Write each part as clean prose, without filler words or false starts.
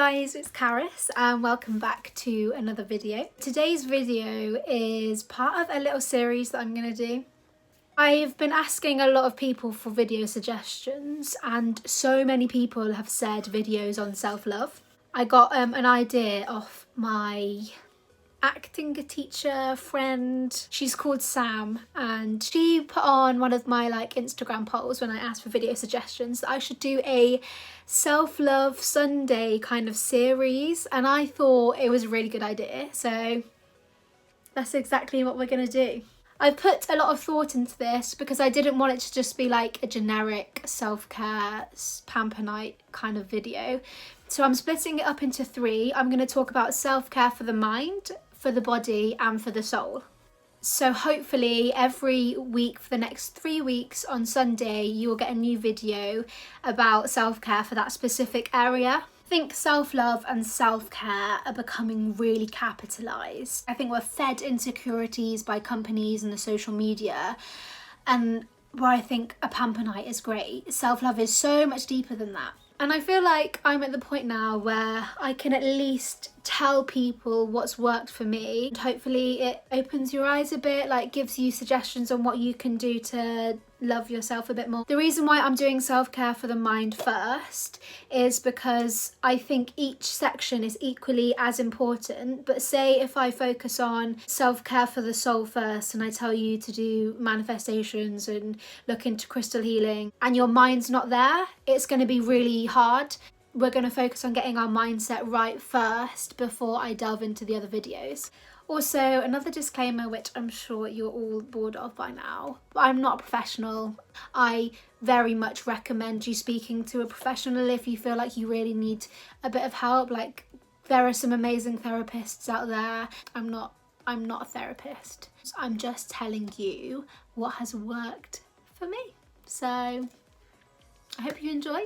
guys, it's Caris and welcome back to another video. Today's video is part of a little series that I'm going to do. I've been asking a lot of people for video suggestions and so many people have said videos on self-love. I got an idea off my acting teacher friend. She's called Sam and she put on one of my Instagram polls when I asked for video suggestions that I should do a self-love Sunday kind of series, and I thought it was a really good idea, so that's exactly what we're gonna do. I put a lot of thought into this because I didn't want it to just be like a generic self-care pamper night kind of video. So I'm splitting it up into three. I'm going to talk about self-care for the mind, for the body and for the soul. So hopefully every week for the next 3 weeks on Sunday you will get a new video about self-care for that specific area. I think self-love and self-care are becoming really capitalised. I think we're fed insecurities by companies and the social media, and where I think a pamper night is great, self-love is so much deeper than that. And I feel like I'm at the point now where I can at least tell people what's worked for me. And hopefully it opens your eyes a bit, gives you suggestions on what you can do to love yourself a bit more. The reason why I'm doing self-care for the mind first is because I think each section is equally as important. But say if I focus on self-care for the soul first and I tell you to do manifestations and look into crystal healing and your mind's not there, it's going to be really hard. We're going to focus on getting our mindset right first before I delve into the other videos. Also, another disclaimer, which I'm sure you're all bored of by now, but I'm not a professional. I very much recommend you speaking to a professional if you feel like you really need a bit of help. There are some amazing therapists out there. I'm not a therapist. I'm just telling you what has worked for me. So I hope you enjoy.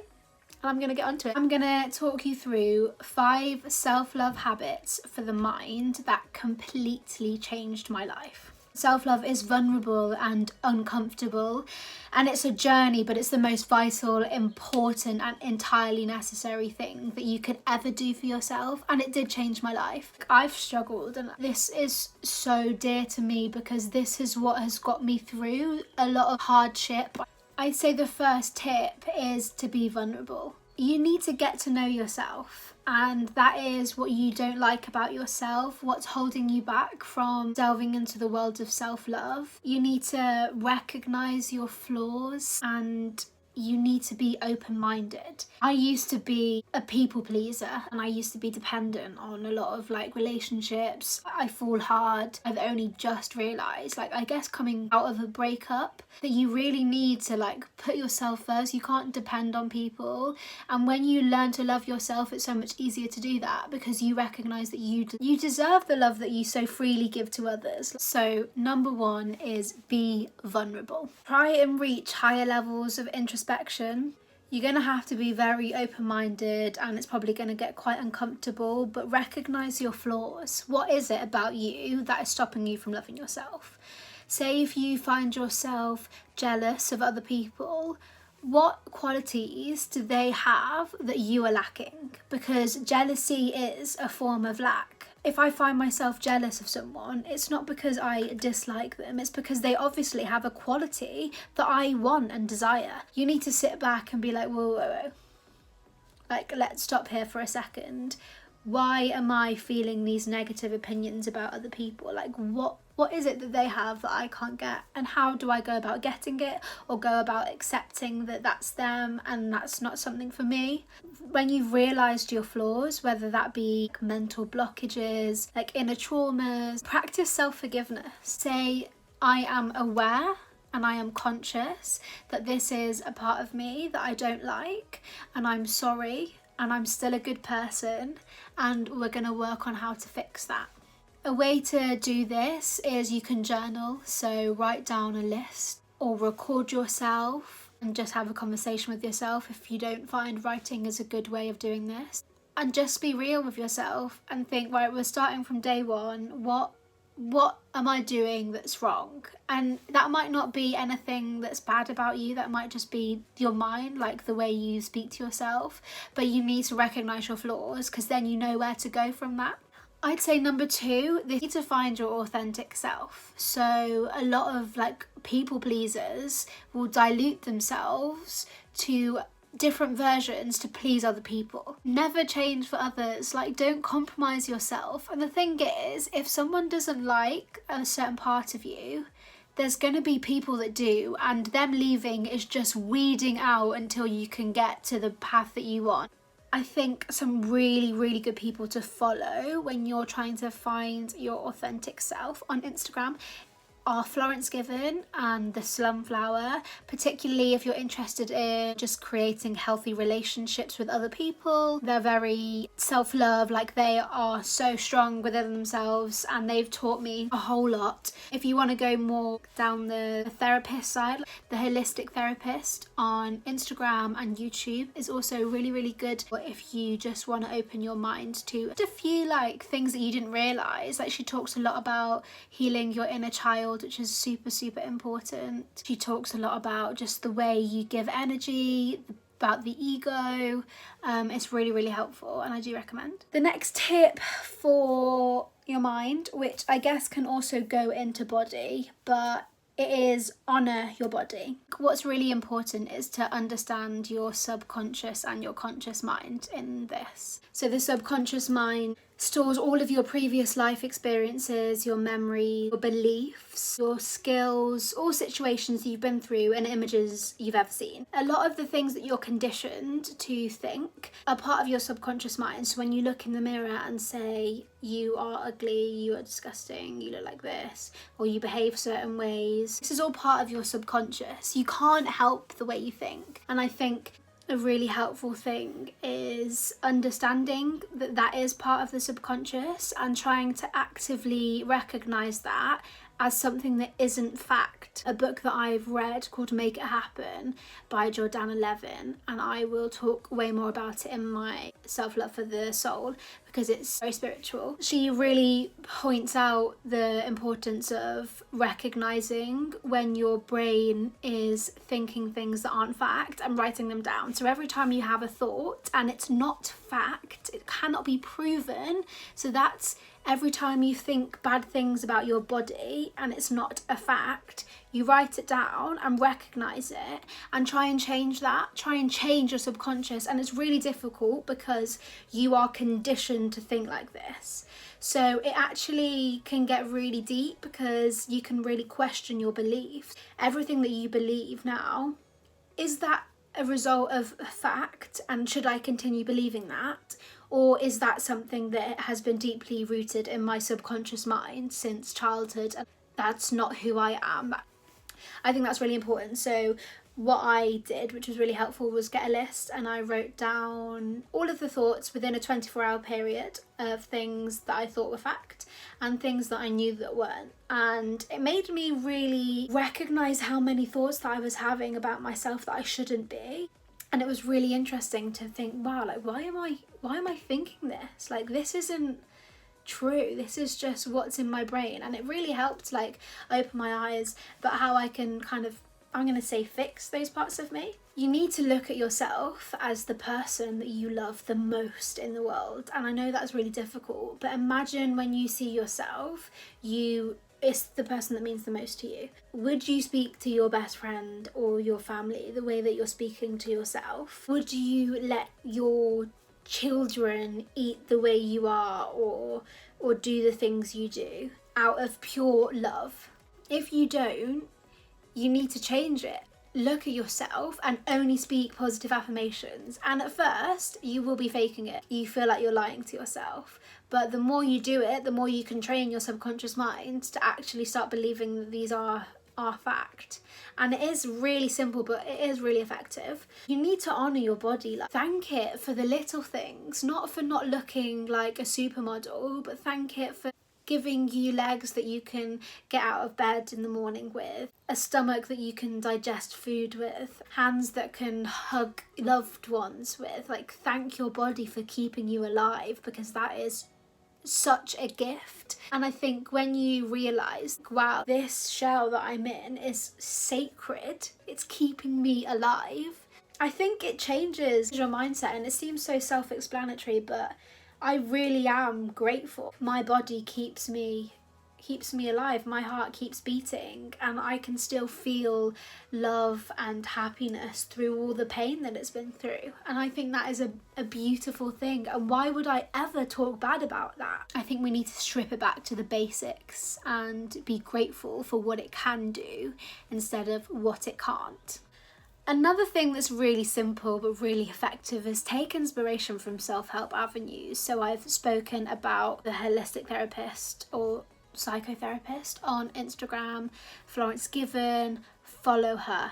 And I'm going to get onto it. I'm going to talk you through 5 self-love habits for the mind that completely changed my life. Self-love is vulnerable and uncomfortable, and it's a journey, but it's the most vital, important and entirely necessary thing that you could ever do for yourself, and it did change my life. I've struggled, and this is so dear to me because this is what has got me through a lot of hardship. I'd say the first tip is to be vulnerable. You need to get to know yourself, and that is what you don't like about yourself, what's holding you back from delving into the world of self-love. You need to recognise your flaws and you need to be open-minded. I used to be a people pleaser and I used to be dependent on a lot of relationships. I fall hard. I've only just realised, I guess coming out of a breakup, that you really need to put yourself first. You can't depend on people, and when you learn to love yourself, it's so much easier to do that because you recognise that you deserve the love that you so freely give to others. So number 1 is be vulnerable. Try and reach higher levels of introspection. You're going to have to be very open-minded and it's probably going to get quite uncomfortable, but recognise your flaws. What is it about you that is stopping you from loving yourself? Say if you find yourself jealous of other people, what qualities do they have that you are lacking? Because jealousy is a form of lack. If I find myself jealous of someone, it's not because I dislike them, it's because they obviously have a quality that I want and desire. You need to sit back and be like, whoa. Let's stop here for a second. Why am I feeling these negative opinions about other people? What is it that they have that I can't get? And how do I go about getting it, or go about accepting that that's them and that's not something for me? When you've realised your flaws, whether that be mental blockages, inner traumas, practice self-forgiveness. Say, I am aware and I am conscious that this is a part of me that I don't like, and I'm sorry, and I'm still a good person, and we're going to work on how to fix that. A way to do this is you can journal, so write down a list or record yourself and just have a conversation with yourself if you don't find writing is a good way of doing this. And just be real with yourself and think, right, we're starting from day 1. What what am I doing that's wrong? And that might not be anything that's bad about you, that might just be your mind, like the way you speak to yourself, but you need to recognize your flaws, because then you know where to go from that. I'd say number 2, you need to find your authentic self. So a lot of like people pleasers will dilute themselves to different versions to please other people. Never change for others. Like, don't compromise yourself. And the thing is, if someone doesn't like a certain part of you, there's going to be people that do, and them leaving is just weeding out until you can get to the path that you want. I think some really, really good people to follow when you're trying to find your authentic self on Instagram are Florence Given and the Slumflower, particularly if you're interested in just creating healthy relationships with other people. They're very self-love, like they are so strong within themselves, and they've taught me a whole lot. If you want to go more down the therapist side, the holistic therapist on Instagram and YouTube is also really, really good if you just want to open your mind to a few like things that you didn't realize. Like, she talks a lot about healing your inner child, which is super, super important. She talks a lot about just the way you give energy, about the ego. It's really, really helpful, and I do recommend. The next tip for your mind, which I guess can also go into body, but it is honour your body. What's really important is to understand your subconscious and your conscious mind in this. So the subconscious mind stores all of your previous life experiences, your memory, your beliefs, your skills, all situations you've been through and images you've ever seen. A lot of the things that you're conditioned to think are part of your subconscious mind. So when you look in the mirror and say, you are ugly, you are disgusting, you look like this, or you behave certain ways, this is all part of your subconscious. You can't help the way you think. And I think a really helpful thing is understanding that that is part of the subconscious and trying to actively recognize that as something that isn't fact. A book that I've read called Make It Happen by Jordana Levin, and I will talk way more about it in my Self-Love for the Soul because it's very spiritual. She really points out the importance of recognizing when your brain is thinking things that aren't fact and writing them down. So every time you have a thought and it's not fact, it cannot be proven, so that's every time you think bad things about your body and it's not a fact, you write it down and recognize it and try and change that. Try and change your subconscious. And it's really difficult because you are conditioned to think like this. So it actually can get really deep because you can really question your beliefs. Everything that you believe now, is that a result of a fact, and should I continue believing that? Or is that something that has been deeply rooted in my subconscious mind since childhood, and that's not who I am? I think that's really important. So what I did, which was really helpful, was get a list, and I wrote down all of the thoughts within a 24-hour period of things that I thought were fact and things that I knew that weren't. And it made me really recognize how many thoughts that I was having about myself that I shouldn't be. And it was really interesting to think, wow, like why am I thinking this? Like, this isn't true. This is just what's in my brain. And it really helped like open my eyes about how I can kind of, I'm going to say, fix those parts of me. You need to look at yourself as the person that you love the most in the world. And I know that's really difficult, but imagine when you see yourself, it's the person that means the most to you. Would you speak to your best friend or your family the way that you're speaking to yourself? Would you let your children eat the way you are or do the things you do out of pure love? If you don't, you need to change it. Look at yourself and only speak positive affirmations. And at first, you will be faking it. You feel like you're lying to yourself. But the more you do it, the more you can train your subconscious mind to actually start believing that these are fact. And it is really simple, but it is really effective. You need to honour your body. Like, thank it for the little things, not for not looking like a supermodel, but thank it for giving you legs that you can get out of bed in the morning with, a stomach that you can digest food with, hands that can hug loved ones with. Like, thank your body for keeping you alive, because that is such a gift. And I think when you realise, wow, this shell that I'm in is sacred, it's keeping me alive, I think it changes your mindset. And it seems so self-explanatory, but I really am grateful. My body keeps me alive, my heart keeps beating, and I can still feel love and happiness through all the pain that it's been through. And I think that is a beautiful thing, and why would I ever talk bad about that? I think we need to strip it back to the basics and be grateful for what it can do instead of what it can't. Another thing that's really simple but really effective is take inspiration from self-help avenues. So I've spoken about the holistic therapist or psychotherapist on Instagram, Florence Given. Follow her.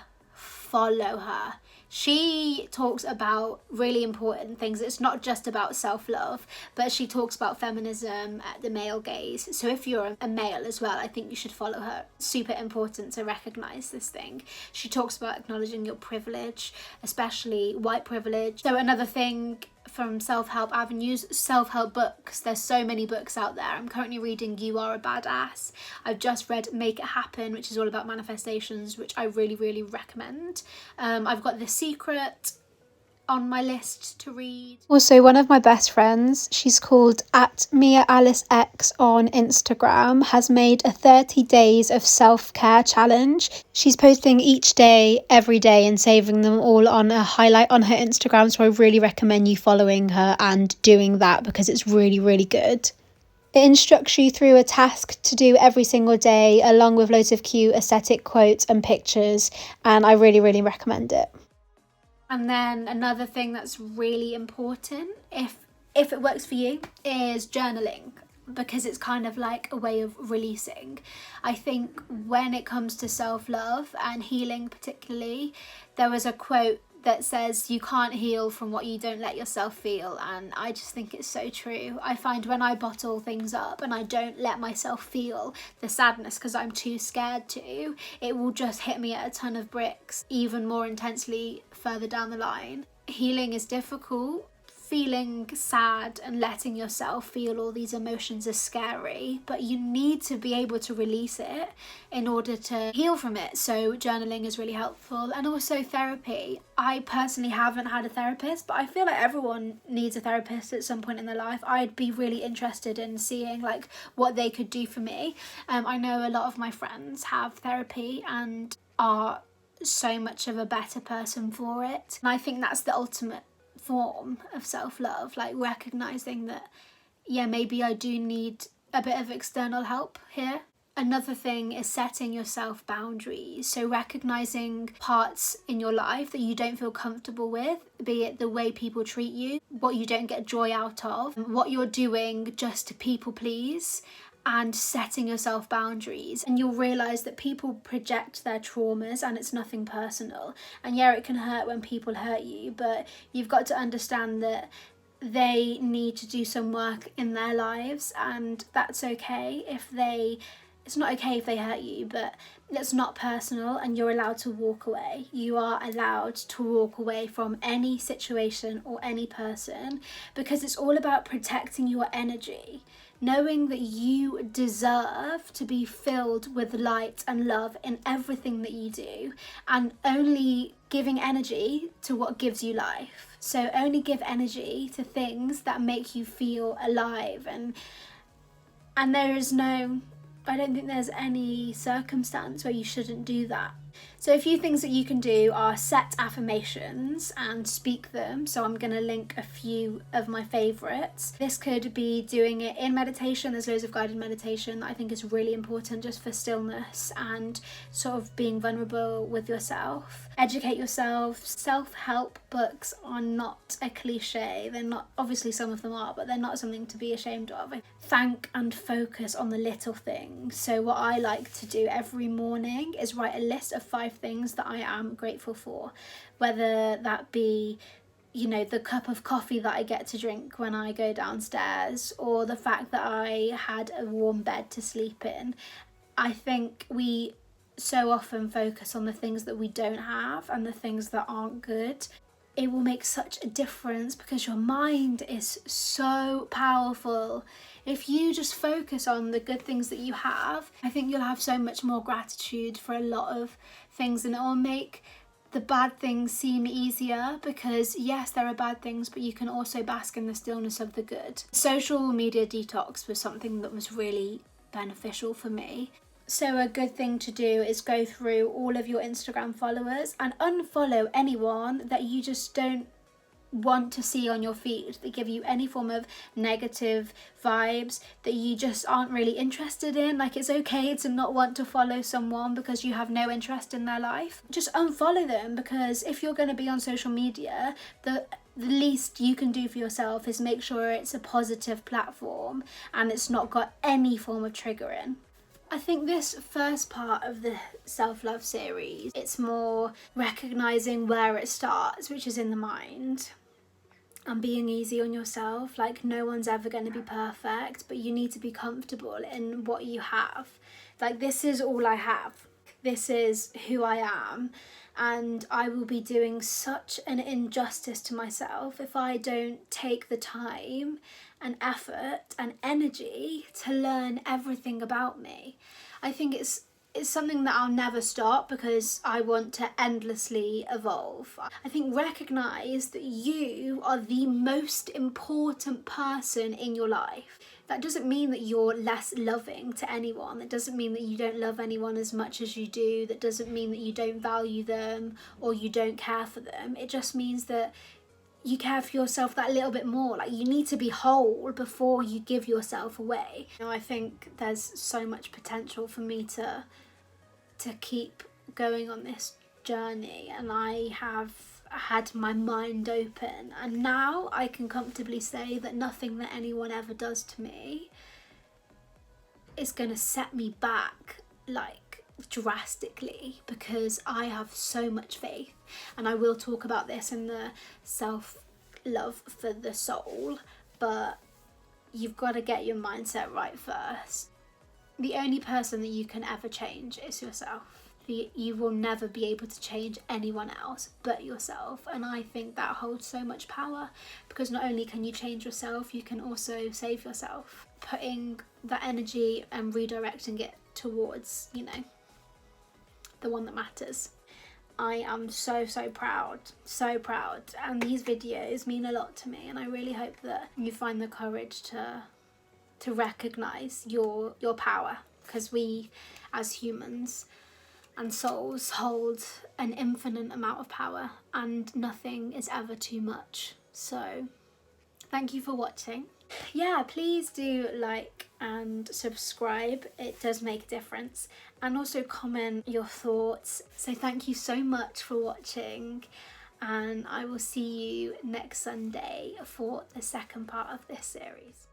She talks about really important things. It's not just about self-love, but she talks about feminism, the male gaze. So if you're a male as well, I think you should follow her. Super important to recognize this thing. She talks about acknowledging your privilege, especially white privilege. So another thing from self-help avenues, self-help books. There's so many books out there. I'm currently reading You Are a Badass. I've just read Make It Happen, which is all about manifestations, which I really, really recommend. I've got The Secret on my list to read. Also, one of my best friends, she's called @MiaAliceX on Instagram, has made a 30 days of self-care challenge. She's posting each day, every day, and saving them all on a highlight on her Instagram. So I really recommend you following her and doing that because it's really, really good. It instructs you through a task to do every single day, along with loads of cute aesthetic quotes and pictures. And I really, really recommend it. And then another thing that's really important, if it works for you, is journaling, because it's kind of like a way of releasing. I think when it comes to self-love and healing particularly, there was a quote that says you can't heal from what you don't let yourself feel, and I just think it's so true. I find when I bottle things up and I don't let myself feel the sadness because I'm too scared to, it will just hit me at a ton of bricks even more intensely further down the line. Healing is difficult. Feeling sad and letting yourself feel all these emotions is scary, but you need to be able to release it in order to heal from it. So journaling is really helpful, and also therapy. I personally haven't had a therapist, but I feel like everyone needs a therapist at some point in their life. I'd be really interested in seeing like what they could do for me. I know a lot of my friends have therapy and are so much of a better person for it, and I think that's the ultimate form of self-love, like recognizing that, yeah, maybe I do need a bit of external help here. Another thing is setting yourself boundaries. So recognizing parts in your life that you don't feel comfortable with, be it the way people treat you, what you don't get joy out of, what you're doing just to people please, and setting yourself boundaries. And you'll realise that people project their traumas and it's nothing personal. And yeah, it can hurt when people hurt you, but you've got to understand that they need to do some work in their lives, and that's okay it's not okay if they hurt you, but it's not personal and you're allowed to walk away. You are allowed to walk away from any situation or any person, because it's all about protecting your energy. Knowing that you deserve to be filled with light and love in everything that you do, and only giving energy to what gives you life. So only give energy to things that make you feel alive, and I don't think there's any circumstance where you shouldn't do that. So a few things that you can do are set affirmations and speak them. So I'm going to link a few of my favourites. This could be doing it in meditation. There's loads of guided meditation that I think is really important just for stillness and sort of being vulnerable with yourself. Educate yourself. Self-help books are not a cliche. They're not, obviously some of them are, but they're not something to be ashamed of. Thank and focus on the little things. So what I like to do every morning is write a list of 5 things that I am grateful for, whether that be, you know, the cup of coffee that I get to drink when I go downstairs, or the fact that I had a warm bed to sleep in. I think we so often focus on the things that we don't have and the things that aren't good. it will make such a difference because your mind is so powerful. If you just focus on the good things that you have, I think you'll have so much more gratitude for a lot of things, and it will make the bad things seem easier, because yes, there are bad things, but you can also bask in the stillness of the good. Social media detox was something that was really beneficial for me. So a good thing to do is go through all of your Instagram followers and unfollow anyone that you just don't want to see on your feed, that give you any form of negative vibes, that you just aren't really interested in. Like, it's okay to not want to follow someone because you have no interest in their life. Just unfollow them, because if you're going to be on social media, the least you can do for yourself is make sure it's a positive platform and it's not got any form of triggering. I think this first part of the self-love series, it's more recognising where it starts, which is in the mind, and being easy on yourself. Like, no one's ever going to be perfect, but you need to be comfortable in what you have. Like, this is all I have. This is who I am, and I will be doing such an injustice to myself if I don't take the time and effort and energy to learn everything about me. I think it's something that I'll never stop, because I want to endlessly evolve. I think recognise that you are the most important person in your life. That doesn't mean that you're less loving to anyone. That doesn't mean that you don't love anyone as much as you do. That doesn't mean that you don't value them or you don't care for them. It just means that you care for yourself that little bit more. Like, you need to be whole before you give yourself away. You know, I think there's so much potential for me to keep going on this journey, and I have had my mind open, and now I can comfortably say that nothing that anyone ever does to me is going to set me back, like, drastically, because I have so much faith. And I will talk about this in the self-love for the soul, but you've got to get your mindset right first. The only person that you can ever change is yourself. You will never be able to change anyone else but yourself, and I think that holds so much power, because not only can you change yourself, you can also save yourself, putting that energy and redirecting it towards, you know, the one that matters. I am so proud, and these videos mean a lot to me, and I really hope that you find the courage to recognise your power, because we as humans and souls hold an infinite amount of power, and nothing is ever too much. So thank you for watching. Yeah, please do like and subscribe, it does make a difference, and also comment your thoughts. So thank you so much for watching, and I will see you next Sunday for the second part of this series.